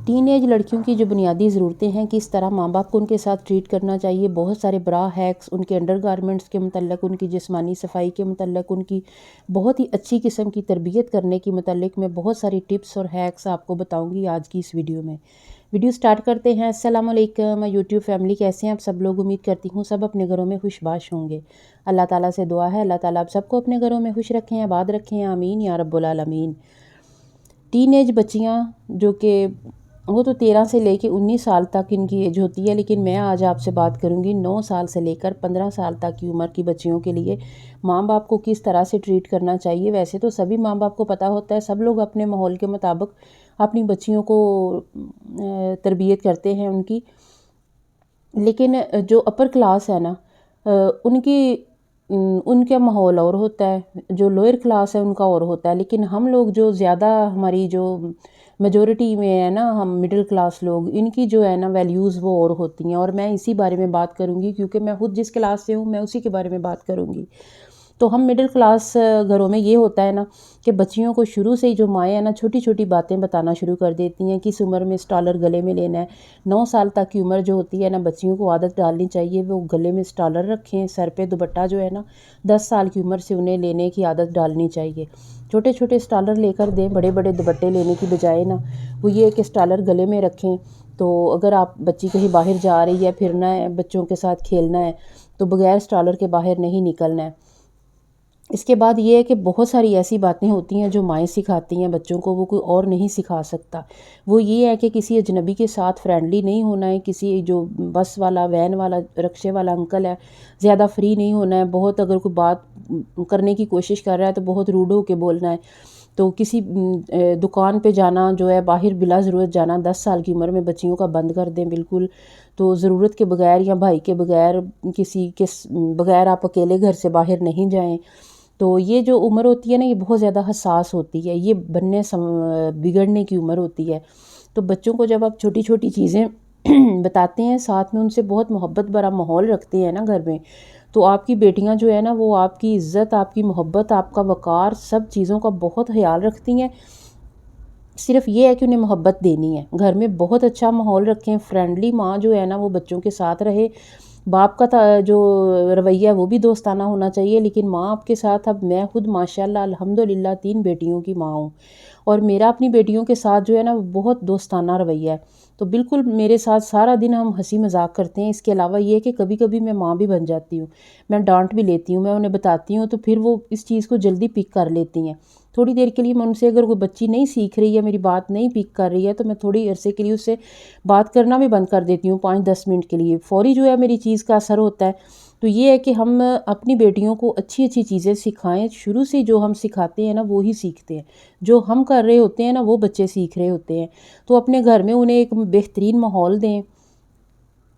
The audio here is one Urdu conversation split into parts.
ٹین ایج لڑکیوں کی جو بنیادی ضرورتیں ہیں، کس طرح ماں باپ کو ان کے ساتھ ٹریٹ کرنا چاہیے، بہت سارے برا ہیکس ان کے انڈر گارمنٹس کے متعلق، ان کی جسمانی صفائی کے متعلق، ان کی بہت ہی اچھی قسم کی تربیت کرنے کے متعلق میں بہت ساری ٹپس اور ہیکس آپ کو بتاؤں گی آج کی اس ویڈیو میں۔ ویڈیو سٹارٹ کرتے ہیں۔ السلام علیکم یوٹیوب فیملی، کیسے ہیں آپ سب لوگ؟ امید کرتی ہوں سب اپنے گھروں میں خوش باش ہوں گے۔ اللہ تعالیٰ سے دعا ہے اللہ تعالیٰ آپ سب کو اپنے گھروں میں خوش رکھیں، آباد رکھیں، آمین یا رب العالمین۔ ٹین ایج بچیاں جو کہ وہ تو 13 سے لے کے 19 سال تک ان کی ایج ہوتی ہے، لیکن میں آج آپ سے بات کروں گی 9 سال سے لے کر 15 سال تک کی عمر کی بچیوں کے لیے ماں باپ کو کس طرح سے ٹریٹ کرنا چاہیے۔ ویسے تو سبھی ماں باپ کو پتہ ہوتا ہے، سب لوگ اپنے ماحول کے مطابق اپنی بچیوں کو تربیت کرتے ہیں ان کی، لیکن جو اپر کلاس ہے نا ان کا ماحول اور ہوتا ہے، جو لوئر کلاس ہے ان کا اور ہوتا ہے، لیکن ہم لوگ جو زیادہ ہماری جو میجورٹی میں ہے نا، ہم مڈل کلاس لوگ، ان کی جو ہے نا ویلیوز وہ اور ہوتی ہیں، اور میں اسی بارے میں بات کروں گی کیونکہ میں خود جس کلاس سے ہوں میں اسی کے بارے میں بات کروں گی۔ تو ہم مڈل کلاس گھروں میں یہ ہوتا ہے نا کہ بچیوں کو شروع سے ہی جو مائیں ہیں نا چھوٹی چھوٹی باتیں بتانا شروع کر دیتی ہیں، کس عمر میں اسٹالر گلے میں لینا ہے۔ 9 سال تک کی عمر جو ہوتی ہے نا، بچیوں کو عادت ڈالنی چاہیے وہ گلے میں اسٹالر رکھیں، سر پہ دوپٹہ جو ہے نا 10 سال کی عمر سے انہیں لینے کی عادت ڈالنی چاہیے۔ چھوٹے چھوٹے اسٹالر لے کر دیں، بڑے بڑے دوپٹے لینے کی بجائے نا وہ یہ کہ اسٹالر گلے میں رکھیں۔ تو اگر آپ بچی کہیں باہر جا رہی ہے، پھرنا ہے، بچوں کے ساتھ کھیلنا ہے، تو بغیر اسٹالر کے باہر نہیں نکلنا ہے۔ اس کے بعد یہ ہے کہ بہت ساری ایسی باتیں ہوتی ہیں جو مائیں سکھاتی ہیں بچوں کو، وہ کوئی اور نہیں سکھا سکتا۔ وہ یہ ہے کہ کسی اجنبی کے ساتھ فرینڈلی نہیں ہونا ہے، کسی جو بس والا، وین والا، رکشے والا انکل ہے زیادہ فری نہیں ہونا ہے، بہت اگر کوئی بات کرنے کی کوشش کر رہا ہے تو بہت روڈ ہو کے بولنا ہے۔ تو کسی دکان پہ جانا جو ہے باہر بلا ضرورت جانا 10 سال کی عمر میں بچیوں کا بند کر دیں بالکل۔ تو ضرورت کے بغیر یا بھائی کے بغیر، کسی کے بغیر آپ اکیلے گھر سے باہر نہیں جائیں۔ تو یہ جو عمر ہوتی ہے نا یہ بہت زیادہ حساس ہوتی ہے، یہ بگڑنے کی عمر ہوتی ہے۔ تو بچوں کو جب آپ چھوٹی چھوٹی چیزیں بتاتے ہیں، ساتھ میں ان سے بہت محبت بھرا ماحول رکھتے ہیں نا گھر میں، تو آپ کی بیٹیاں جو ہے نا وہ آپ کی عزت، آپ کی محبت، آپ کا وقار، سب چیزوں کا بہت خیال رکھتی ہیں۔ صرف یہ ہے کہ انہیں محبت دینی ہے، گھر میں بہت اچھا ماحول رکھیں، فرینڈلی ماں جو ہے نا وہ بچوں کے ساتھ رہے۔ باپ کا جو رویہ وہ بھی دوستانہ ہونا چاہیے، لیکن ماں آپ کے ساتھ، اب میں خود ماشاءاللہ الحمدللہ 3 بیٹیوں کی ماں ہوں، اور میرا اپنی بیٹیوں کے ساتھ جو ہے نا وہ بہت دوستانہ رویہ ہے۔ تو بالکل میرے ساتھ سارا دن ہم ہنسی مذاق کرتے ہیں۔ اس کے علاوہ یہ کہ کبھی کبھی میں ماں بھی بن جاتی ہوں، میں ڈانٹ بھی لیتی ہوں، میں انہیں بتاتی ہوں تو پھر وہ اس چیز کو جلدی پک کر لیتی ہیں۔ تھوڑی دیر کے لیے میں ان سے، اگر کوئی بچی نہیں سیکھ رہی ہے، میری بات نہیں پک کر رہی ہے، تو میں تھوڑی عرصے کے لیے اس سے بات کرنا بھی بند کر دیتی ہوں، 5-10 منٹ کے لیے۔ فوری جو ہے میری چیز کا اثر ہوتا ہے۔ تو یہ ہے کہ ہم اپنی بیٹیوں کو اچھی اچھی چیزیں سکھائیں، شروع سے جو ہم سکھاتے ہیں نا وہی سیکھتے ہیں، جو ہم کر رہے ہوتے ہیں نا وہ بچے سیکھ رہے ہوتے ہیں۔ تو اپنے گھر میں انہیں ایک بہترین ماحول دیں،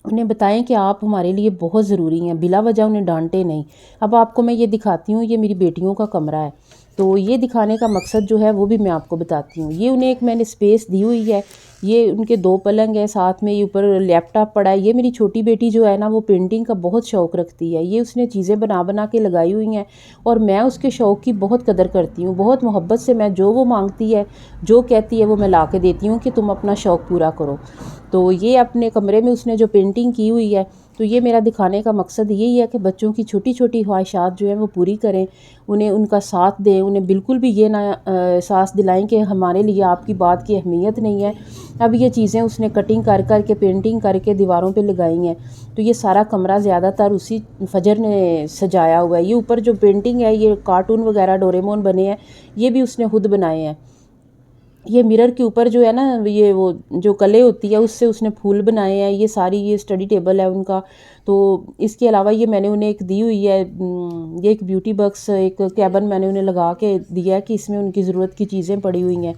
انہیں بتائیں کہ آپ ہمارے لیے بہت ضروری ہیں، بلا وجہ انہیں ڈانٹے نہیں۔ اب آپ کو میں یہ دکھاتی ہوں، یہ میری بیٹیوں کا کمرہ ہے، تو یہ دکھانے کا مقصد جو ہے وہ بھی میں آپ کو بتاتی ہوں۔ یہ انہیں ایک میں نے سپیس دی ہوئی ہے، یہ ان کے 2 پلنگ ہیں، ساتھ میں یہ اوپر لیپ ٹاپ پڑا ہے۔ یہ میری چھوٹی بیٹی جو ہے نا وہ پینٹنگ کا بہت شوق رکھتی ہے، یہ اس نے چیزیں بنا بنا کے لگائی ہوئی ہیں، اور میں اس کے شوق کی بہت قدر کرتی ہوں، بہت محبت سے میں جو وہ مانگتی ہے، جو کہتی ہے وہ میں لا کے دیتی ہوں کہ تم اپنا شوق پورا کرو۔ تو یہ اپنے کمرے میں اس نے جو پینٹنگ کی ہوئی ہے، تو یہ میرا دکھانے کا مقصد یہی ہے کہ بچوں کی چھوٹی چھوٹی خواہشات جو ہیں وہ پوری کریں، انہیں ان کا ساتھ دیں، انہیں بالکل بھی یہ نہ احساس دلائیں کہ ہمارے لیے آپ کی بات کی اہمیت نہیں ہے۔ اب یہ چیزیں اس نے کٹنگ کر کر کے، پینٹنگ کر کے دیواروں پہ لگائی ہیں، تو یہ سارا کمرہ زیادہ تر اسی فجر نے سجایا ہوا ہے۔ یہ اوپر جو پینٹنگ ہے، یہ کارٹون وغیرہ ڈوریمون بنے ہیں، یہ بھی اس نے خود بنائے ہیں۔ یہ مرر کے اوپر جو ہے نا، یہ وہ جو کلے ہوتی ہے اس سے اس نے پھول بنائے ہیں، یہ ساری یہ اسٹڈی ٹیبل ہے ان کا۔ تو اس کے علاوہ یہ میں نے انہیں ایک دی ہوئی ہے، یہ ایک بیوٹی باکس، ایک کیبن میں نے انہیں لگا کے دیا ہے کہ اس میں ان کی ضرورت کی چیزیں پڑی ہوئی ہیں۔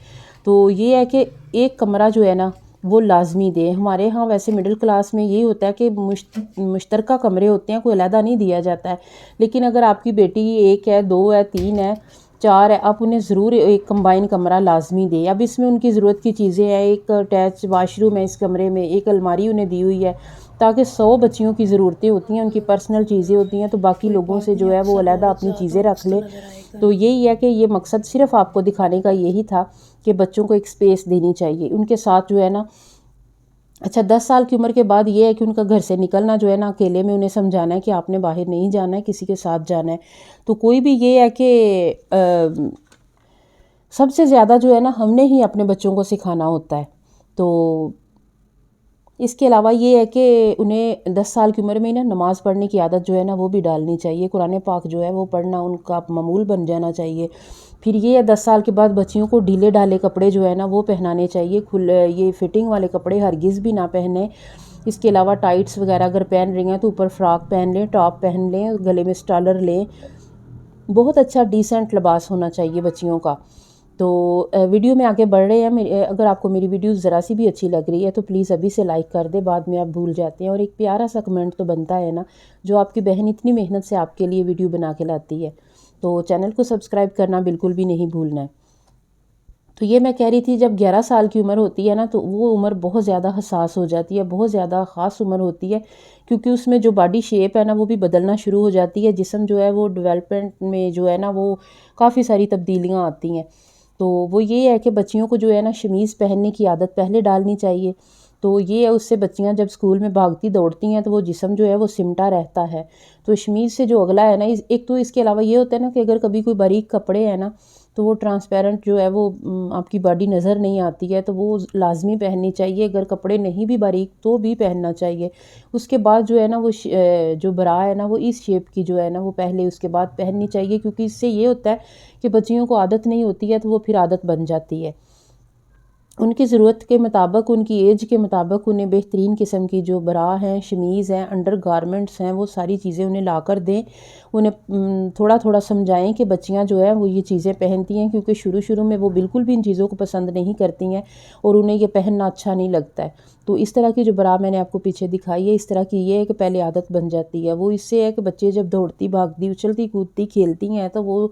تو یہ ہے کہ ایک کمرہ جو ہے نا وہ لازمی دیں۔ ہمارے ہاں ویسے مڈل کلاس میں یہی ہوتا ہے کہ مشترکہ کمرے ہوتے ہیں، کوئی علیحدہ نہیں دیا جاتا ہے، لیکن اگر آپ کی بیٹی 1 ہے، 2 ہے، 3 ہے، 4 ہے، آپ انہیں ضرور ایک کمبائن کمرہ لازمی دیں۔ اب اس میں ان کی ضرورت کی چیزیں ہیں، ایک اٹیچ واش روم ہے اس کمرے میں، ایک الماری انہیں دی ہوئی ہے، تاکہ 100 بچیوں کی ضرورتیں ہوتی ہیں، ان کی پرسنل چیزیں ہوتی ہیں، تو باقی لوگوں سے جو ہے وہ علیحدہ اپنی چیزیں رکھ لیں. تو یہی ہے کہ یہ مقصد صرف آپ کو دکھانے کا یہی تھا کہ بچوں کو ایک سپیس دینی چاہیے. ان کے ساتھ جو ہے نا، اچھا 10 سال کی عمر کے بعد یہ ہے کہ ان کا گھر سے نکلنا جو ہے نا، اکیلے میں انہیں سمجھانا ہے کہ آپ نے باہر نہیں جانا ہے، کسی کے ساتھ جانا ہے. تو کوئی بھی یہ ہے کہ سب سے زیادہ جو ہے نا ہم نے ہی اپنے بچوں کو سکھانا ہوتا ہے. تو اس کے علاوہ یہ ہے کہ انہیں 10 سال کی عمر میں نا نماز پڑھنے کی عادت جو ہے نا وہ بھی ڈالنی چاہیے. قرآن پاک جو ہے وہ پڑھنا ان کا معمول بن جانا چاہیے. پھر یہ ہے 10 سال کے بعد بچیوں کو ڈھیلے ڈھالے کپڑے جو ہے نا وہ پہنانے چاہیے. یہ فٹنگ والے کپڑے ہرگز بھی نہ پہنیں. اس کے علاوہ ٹائٹس وغیرہ اگر پہن رہی ہیں تو اوپر فراک پہن لیں، ٹاپ پہن لیں، گلے میں اسٹالر لیں. بہت اچھا ڈیسنٹ لباس ہونا چاہیے بچیوں کا. تو ویڈیو میں آگے بڑھ رہے ہیں. اگر آپ کو میری ویڈیوز ذرا سی بھی اچھی لگ رہی ہے تو پلیز ابھی سے لائک کر دیں، بعد میں آپ بھول جاتے ہیں. اور ایک پیارا سا کمنٹ تو بنتا ہے نا، جو آپ کی بہن اتنی محنت سے آپ کے لیے ویڈیو بنا کے لاتی ہے. تو چینل کو سبسکرائب کرنا بالکل بھی نہیں بھولنا ہے. تو یہ میں کہہ رہی تھی، جب 11 سال کی عمر ہوتی ہے نا تو وہ عمر بہت زیادہ حساس ہو جاتی ہے، بہت زیادہ خاص عمر ہوتی ہے، کیونکہ اس میں جو باڈی شیپ ہے نا وہ بھی بدلنا شروع ہو جاتی ہے. جسم جو ہے وہ ڈیولپمنٹ میں جو ہے نا وہ کافی ساری تبدیلیاں آتی ہیں. تو وہ یہ ہے کہ بچیوں کو جو ہے نا شمیز پہننے کی عادت پہلے ڈالنی چاہیے. تو یہ ہے، اس سے بچیاں جب اسکول میں بھاگتی دوڑتی ہیں تو وہ جسم جو ہے وہ سمٹا رہتا ہے. تو شمیز سے جو اگلا ہے نا، ایک تو اس کے علاوہ یہ ہوتا ہے نا کہ اگر کبھی کوئی باریک کپڑے ہیں نا تو وہ ٹرانسپیرنٹ جو ہے وہ آپ کی باڈی نظر نہیں آتی ہے، تو وہ لازمی پہننی چاہیے. اگر کپڑے نہیں بھی باریک تو بھی پہننا چاہیے. اس کے بعد جو ہے نا وہ جو برا ہے نا وہ اس شیپ کی جو ہے نا وہ پہلے اس کے بعد پہننی چاہیے، کیونکہ اس سے یہ ہوتا ہے کہ بچیوں کو عادت نہیں ہوتی ہے تو وہ پھر عادت بن جاتی ہے. ان کی ضرورت کے مطابق، ان کی ایج کے مطابق انہیں بہترین قسم کی جو برا ہیں، شمیز ہیں، انڈر گارمنٹس ہیں، وہ ساری چیزیں انہیں لا کر دیں. انہیں تھوڑا تھوڑا سمجھائیں کہ بچیاں جو ہے وہ یہ چیزیں پہنتی ہیں، کیونکہ شروع میں وہ بالکل بھی ان چیزوں کو پسند نہیں کرتی ہیں اور انہیں یہ پہننا اچھا نہیں لگتا ہے. تو اس طرح کی جو برا میں نے آپ کو پیچھے دکھائی ہے، اس طرح کی یہ ہے کہ پہلے عادت بن جاتی ہے. وہ اس سے ہے کہ بچے جب دوڑتی بھاگتی اچھلتی کودتی کھیلتی ہیں تو وہ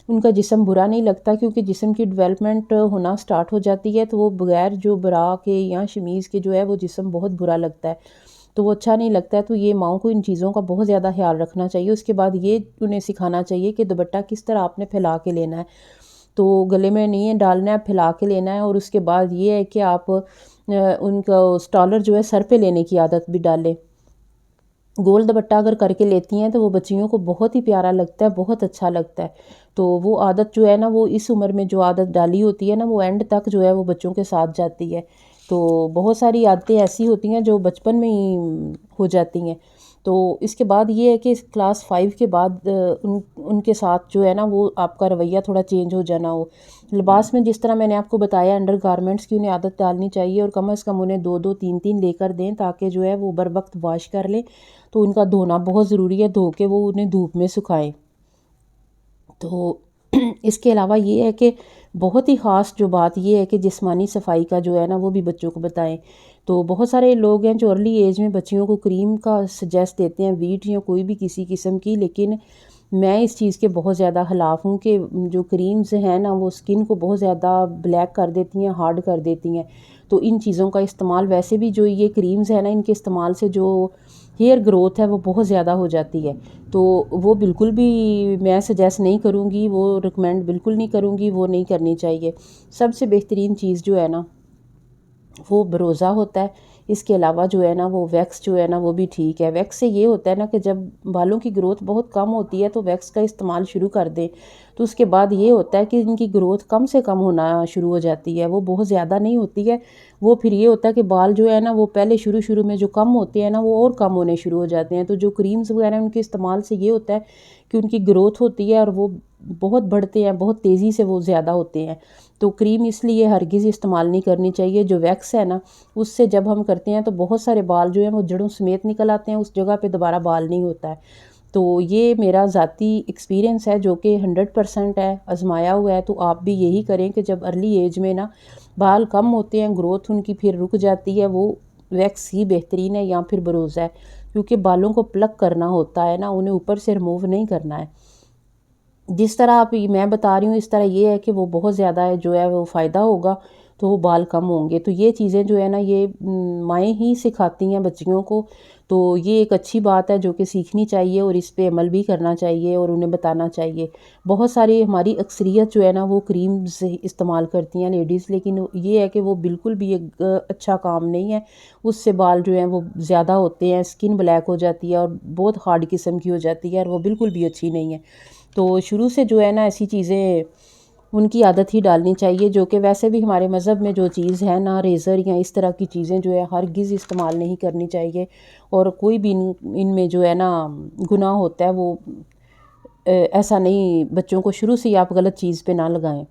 ان کا جسم برا نہیں لگتا، کیونکہ جسم کی ڈیولپمنٹ ہونا سٹارٹ ہو جاتی ہے. تو وہ بغیر جو برا کے یا شمیز کے جو ہے وہ جسم بہت برا لگتا ہے، تو وہ اچھا نہیں لگتا ہے. تو یہ ماؤں کو ان چیزوں کا بہت زیادہ خیال رکھنا چاہیے. اس کے بعد یہ انہیں سکھانا چاہیے کہ دوپٹہ کس طرح آپ نے پھیلا کے لینا ہے. تو گلے میں نہیں ہے ڈالنا ہے، پھیلا کے لینا ہے. اور اس کے بعد یہ ہے کہ آپ ان کا اسٹالر جو ہے سر پہ لینے کی عادت بھی ڈالیں. گول دوپٹہ اگر کر کے لیتی ہیں تو وہ بچیوں کو بہت ہی پیارا لگتا ہے، بہت اچھا لگتا ہے. تو وہ عادت جو ہے نا وہ اس عمر میں جو عادت ڈالی ہوتی ہے نا وہ اینڈ تک جو ہے وہ بچوں کے ساتھ جاتی ہے. تو بہت ساری عادتیں ایسی ہوتی ہیں جو بچپن میں ہی ہو جاتی ہیں. تو اس کے بعد یہ ہے کہ کلاس 5 کے بعد ان کے ساتھ جو ہے نا وہ آپ کا رویہ تھوڑا چینج ہو جانا ہو. لباس میں جس طرح میں نے آپ کو بتایا، انڈر گارمنٹس کی انہیں عادت ڈالنی چاہیے، اور کم از کم انہیں 2 3 لے کر دیں تاکہ جو ہے وہ بر وقت واش کر لیں. تو ان کا دھونا بہت ضروری ہے، دھو کے وہ انہیں دھوپ میں سکھائیں. تو اس کے علاوہ یہ ہے کہ بہت ہی خاص جو بات یہ ہے کہ جسمانی صفائی کا جو ہے نا وہ بھی بچوں کو بتائیں. تو بہت سارے لوگ ہیں جو ارلی ایج میں بچیوں کو کریم کا سجیسٹ دیتے ہیں، ویٹ یا کوئی بھی کسی قسم کی، لیکن میں اس چیز کے بہت زیادہ خلاف ہوں کہ جو کریمز ہیں نا وہ سکن کو بہت زیادہ بلیک کر دیتی ہیں، ہارڈ کر دیتی ہیں. تو ان چیزوں کا استعمال، ویسے بھی جو یہ کریمز ہیں نا ان کے استعمال سے جو ہیئر گروتھ ہے وہ بہت زیادہ ہو جاتی ہے. تو وہ بالکل بھی میں سجیسٹ نہیں کروں گی، وہ ریکمینڈ بالکل نہیں کروں گی، وہ نہیں کرنی چاہیے. سب سے بہترین چیز جو ہے نا وہ بروزہ ہوتا ہے. اس کے علاوہ جو ہے نا وہ ویکس جو ہے نا وہ بھی ٹھیک ہے. ویکس سے یہ ہوتا ہے نا کہ جب بالوں کی گروتھ بہت کم ہوتی ہے تو ویکس کا استعمال شروع کر دیں تو اس کے بعد یہ ہوتا ہے کہ ان کی گروتھ کم سے کم ہونا شروع ہو جاتی ہے، وہ بہت زیادہ نہیں ہوتی ہے. وہ پھر یہ ہوتا ہے کہ بال جو ہے نا وہ پہلے شروع میں جو کم ہوتے ہیں نا وہ اور کم ہونے شروع ہو جاتے ہیں. تو جو کریمز وغیرہ ان کے استعمال سے یہ ہوتا ہے کہ ان کی گروتھ ہوتی ہے اور وہ بہت بڑھتے ہیں، بہت تیزی سے وہ زیادہ ہوتے ہیں. تو کریم اس لیے ہرگز استعمال نہیں کرنی چاہیے. جو ویکس ہے نا اس سے جب ہم کرتے ہیں تو بہت سارے بال جو ہیں وہ جڑوں سمیت نکل آتے ہیں، اس جگہ پہ دوبارہ بال نہیں ہوتا ہے. تو یہ میرا ذاتی ایکسپیرینس ہے جو کہ 100% ہے، آزمایا ہوا ہے. تو آپ بھی یہی کریں کہ جب ارلی ایج میں نا بال کم ہوتے ہیں، گروتھ ان کی پھر رک جاتی ہے، وہ ویکس ہی بہترین ہے یا پھر بروزہ ہے، کیونکہ بالوں کو پلک کرنا ہوتا ہے نا، انہیں اوپر سے ریموو نہیں کرنا ہے. جس طرح آپ میں بتا رہی ہوں اس طرح یہ ہے کہ وہ بہت زیادہ جو ہے وہ فائدہ ہوگا. تو وہ بال کم ہوں گے۔ تو یہ چیزیں جو ہے نا یہ مائیں ہی سکھاتی ہیں بچیوں کو، تو یہ ایک اچھی بات ہے جو کہ سیکھنی چاہیے اور اس پہ عمل بھی کرنا چاہیے اور انہیں بتانا چاہیے۔ بہت ساری ہماری اکثریت جو ہے نا وہ کریمز استعمال کرتی ہیں لیڈیز، لیکن یہ ہے کہ وہ بالکل بھی ایک اچھا کام نہیں ہے۔ اس سے بال جو ہیں وہ زیادہ ہوتے ہیں، اسکن بلیک ہو جاتی ہے اور بہت ہارڈ قسم کی ہو جاتی ہے، اور وہ بالکل بھی اچھی نہیں ہے۔ تو شروع سے جو ہے نا ایسی چیزیں ان کی عادت ہی ڈالنی چاہیے، جو کہ ویسے بھی ہمارے مذہب میں جو چیز ہے نا، ریزر یا اس طرح کی چیزیں جو ہے ہرگز استعمال نہیں کرنی چاہیے، اور کوئی بھی ان میں جو ہے نا گناہ ہوتا ہے وہ ایسا نہیں، بچوں کو شروع سے ہی آپ غلط چیز پہ نہ لگائیں۔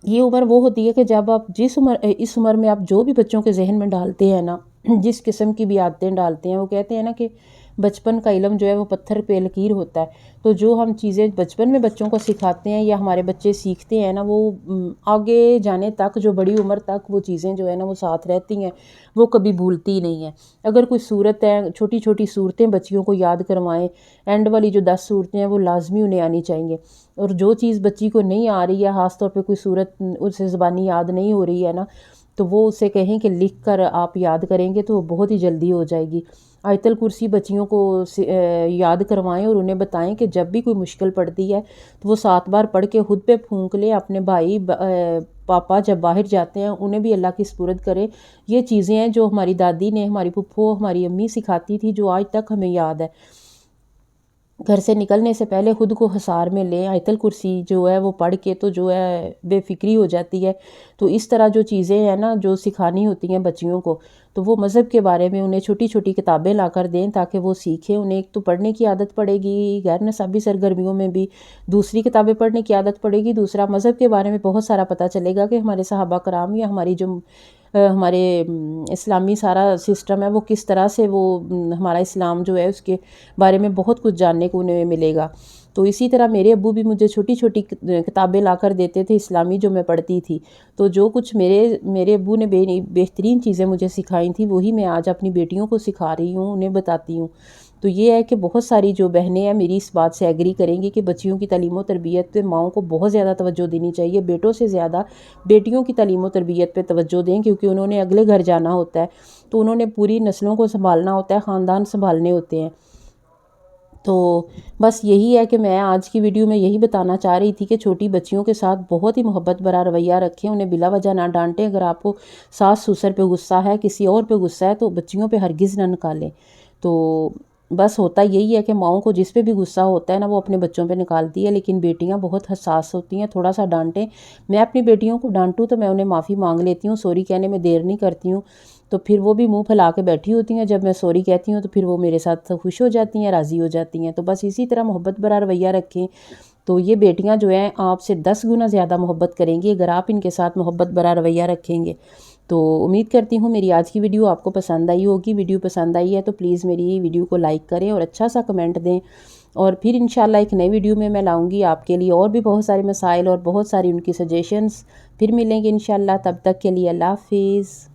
یہ عمر وہ ہوتی ہے کہ جب آپ اس عمر میں آپ جو بھی بچوں کے ذہن میں ڈالتے ہیں نا، جس قسم کی بھی عادتیں ڈالتے ہیں، وہ کہتے ہیں نا کہ بچپن کا علم جو ہے وہ پتھر پہ لکیر ہوتا ہے۔ تو جو ہم چیزیں بچپن میں بچوں کو سکھاتے ہیں یا ہمارے بچے سیکھتے ہیں نا، وہ آگے جانے تک، جو بڑی عمر تک وہ چیزیں جو ہے نا وہ ساتھ رہتی ہیں، وہ کبھی بھولتی نہیں ہیں۔ اگر کوئی صورت ہے، چھوٹی چھوٹی صورتیں بچیوں کو یاد کروائیں، اینڈ والی جو 10 صورتیں ہیں وہ لازمی انہیں آنی چاہیے، اور جو چیز بچی کو نہیں آ رہی ہے، خاص طور پہ کوئی صورت اسے زبانی یاد نہیں ہو رہی ہے نا، تو وہ اسے کہیں کہ لکھ کر آپ یاد کریں گے تو وہ بہت ہی جلدی ہو جائے گی۔ آیت الکرسی بچیوں کو یاد کروائیں اور انہیں بتائیں کہ جب بھی کوئی مشکل پڑتی ہے تو وہ 7 بار پڑھ کے خود پہ پھونک لیں، اپنے بھائی پاپا جب باہر جاتے ہیں انہیں بھی اللہ کی سپرد کریں۔ یہ چیزیں ہیں جو ہماری دادی نے، ہماری پھپھو، ہماری امی سکھاتی تھی، جو آج تک ہمیں یاد ہے۔ گھر سے نکلنے سے پہلے خود کو حصار میں لیں، آیت الکرسی جو ہے وہ پڑھ کے تو جو ہے بے فکری ہو جاتی ہے۔ تو اس طرح جو چیزیں ہیں نا جو سکھانی ہوتی ہیں بچیوں کو، تو وہ مذہب کے بارے میں انہیں چھوٹی چھوٹی کتابیں لا کر دیں تاکہ وہ سیکھیں۔ انہیں ایک تو پڑھنے کی عادت پڑے گی، غیر نصابی سرگرمیوں میں بھی دوسری کتابیں پڑھنے کی عادت پڑے گی، دوسرا مذہب کے بارے میں بہت سارا پتہ چلے گا کہ ہمارے صحابہ کرام یا ہماری جو ہمارے اسلامی سارا سسٹم ہے وہ کس طرح سے، وہ ہمارا اسلام جو ہے اس کے بارے میں بہت کچھ جاننے کو انہیں ملے گا۔ تو اسی طرح میرے ابو بھی مجھے چھوٹی چھوٹی کتابیں لا کر دیتے تھے اسلامی، جو میں پڑھتی تھی۔ تو جو کچھ میرے ابو نے بہترین چیزیں مجھے سکھائی تھیں وہی میں آج اپنی بیٹیوں کو سکھا رہی ہوں، انہیں بتاتی ہوں۔ تو یہ ہے کہ بہت ساری جو بہنیں ہیں میری اس بات سے ایگری کریں گی کہ بچیوں کی تعلیم و تربیت پہ ماؤں کو بہت زیادہ توجہ دینی چاہیے، بیٹوں سے زیادہ بیٹیوں کی تعلیم و تربیت پہ توجہ دیں، کیونکہ انہوں نے اگلے گھر جانا ہوتا ہے، تو انہوں نے پوری نسلوں کو سنبھالنا ہوتا ہے، خاندان سنبھالنے ہوتے ہیں۔ تو بس یہی ہے کہ میں آج کی ویڈیو میں یہی بتانا چاہ رہی تھی کہ چھوٹی بچیوں کے ساتھ بہت ہی محبت بھرا رویہ رکھیں، انہیں بلا وجہ نہ ڈانٹیں۔ اگر آپ کو ساس سسر پہ غصہ ہے، کسی اور پہ غصہ ہے، تو بچیوں پہ ہرگز نہ نکالیں۔ تو بس ہوتا یہی ہے کہ ماؤں کو جس پہ بھی غصہ ہوتا ہے نا وہ اپنے بچوں پہ نکالتی ہے، لیکن بیٹیاں بہت حساس ہوتی ہیں، تھوڑا سا ڈانٹیں۔ میں اپنی بیٹیوں کو ڈانٹوں تو میں انہیں معافی مانگ لیتی ہوں، سوری کہنے میں دیر نہیں کرتی ہوں، تو پھر وہ بھی منہ پھیلا کے بیٹھی ہوتی ہیں۔ جب میں سوری کہتی ہوں تو پھر وہ میرے ساتھ خوش ہو جاتی ہیں، راضی ہو جاتی ہیں۔ تو بس اسی طرح محبت بھرا رویہ رکھیں، تو یہ بیٹیاں جو ہیں آپ سے 10 گنا زیادہ محبت کریں گی اگر آپ ان کے ساتھ محبت بھرا رویہ رکھیں گے۔ تو امید کرتی ہوں میری آج کی ویڈیو آپ کو پسند آئی ہوگی۔ ویڈیو پسند آئی ہے تو پلیز میری ویڈیو کو لائک کریں اور اچھا سا کمنٹ دیں، اور پھر انشاءاللہ ایک نئی ویڈیو میں لاؤں گی آپ کے لیے اور بھی بہت سارے مسائل اور بہت ساری ان کی سجیشنز۔ پھر ملیں گے انشاءاللہ، تب تک کے لیے اللہ حافظ۔